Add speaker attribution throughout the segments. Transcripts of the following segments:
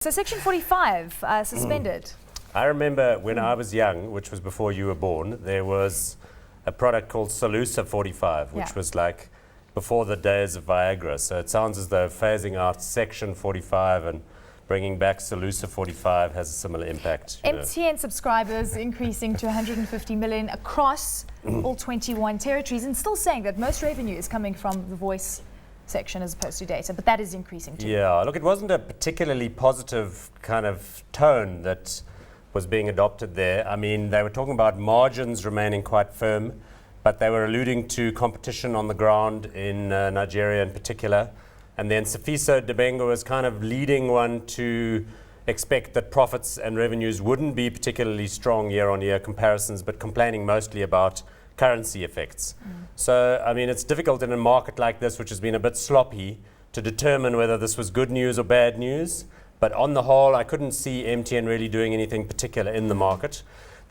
Speaker 1: So Section 45 suspended.
Speaker 2: I remember when I was young, which was before you were born, there was a product called Salusa 45, which was like before the days of Viagra. So it sounds as though phasing out Section 45 and bringing back Salusa 45 has a similar impact.
Speaker 1: MTN subscribers increasing to 150 million across all 21 territories, and still saying that most revenue is coming from the voice section as opposed to data, but that is increasing too.
Speaker 2: Yeah, look, it wasn't a particularly positive kind of tone that was being adopted there. I mean, they were talking about margins remaining quite firm, but they were alluding to competition on the ground in Nigeria in particular. And then Sifiso Debenga was kind of leading one to expect that profits and revenues wouldn't be particularly strong year-on-year comparisons, but complaining mostly about currency effects. So, I mean, it's difficult in a market like this, which has been a bit sloppy, to determine whether this was good news or bad news. But on the whole, I couldn't see MTN really doing anything particular in the market.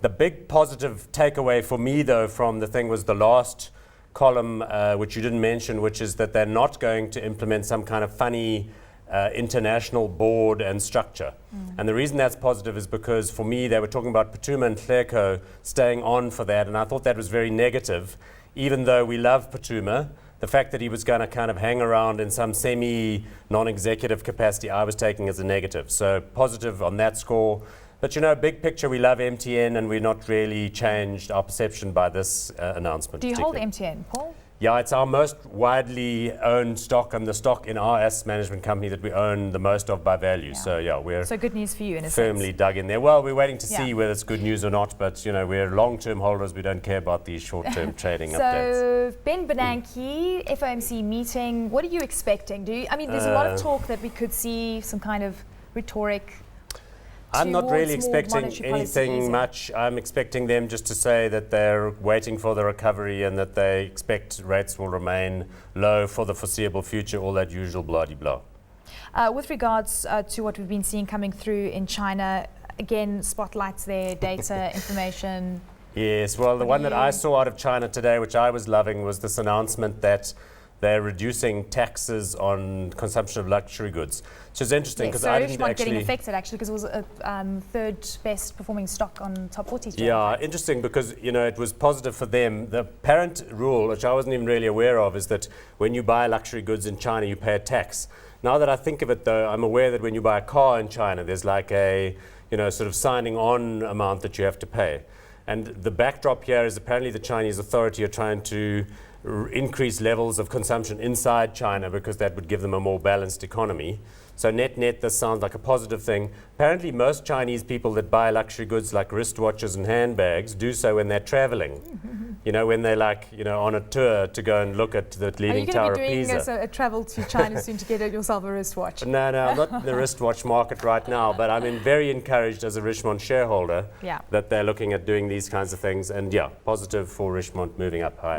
Speaker 2: The big positive takeaway for me, though, from the thing was the last column, which you didn't mention, which is that they're not going to implement some kind of funny international board and structure. And the reason that's positive is because, for me, they were talking about Putuma and Hleko staying on for that, and I thought that was very negative. Even though we love Putuma, the fact that he was going to kind of hang around in some semi-non-executive capacity, I was taking as a negative. So positive on that score. But, you know, big picture, we love MTN, and we're not really changed our perception by this announcement.
Speaker 1: Do you hold MTN, Paul?
Speaker 2: Yeah, it's our most widely owned stock and the stock in our asset management company that we own the most of by value. So, yeah, we're
Speaker 1: good news for you in a
Speaker 2: firmly
Speaker 1: sense.
Speaker 2: Dug in there. Well, we're waiting to see whether it's good news or not, but, you know, we're long-term holders. We don't care about these short-term trading updates.
Speaker 1: So, Ben Bernanke, FOMC meeting, what are you expecting? There's a lot of talk that we could see some kind of rhetoric.
Speaker 2: I'm not really expecting anything much. I'm expecting them just to say that they're waiting for the recovery and that they expect rates will remain low for the foreseeable future, all that usual blah-de-blah.
Speaker 1: With regards to what we've been seeing coming through in China, again, spotlights there, data, information.
Speaker 2: Yes, well, the one that I saw out of China today, which I was loving, was this announcement that they're reducing taxes on consumption of luxury goods. So it's interesting because I didn't actually...
Speaker 1: getting affected actually because it was a third best performing stock on top 40.
Speaker 2: Yeah, interesting because, you know, it was positive for them. The apparent rule, which I wasn't even really aware of, is that when you buy luxury goods in China, you pay a tax. Now that I think of it, though, I'm aware that when you buy a car in China, there's like a, you know, sort of signing on amount that you have to pay. And the backdrop here is apparently the Chinese authority are trying to increase levels of consumption inside China because that would give them a more balanced economy. So net, this sounds like a positive thing. Apparently most Chinese people that buy luxury goods like wristwatches and handbags do so when they're traveling. You know, when they're like, you know, on a tour to go and look at the Leaning Tower of Pisa. Are you going to be doing
Speaker 1: a travel to China soon to get yourself a wristwatch?
Speaker 2: No, I'm not in the wristwatch market right now, but I'm very encouraged as a Richemont shareholder that they're looking at doing these kinds of things. And yeah, positive for Richemont moving up higher.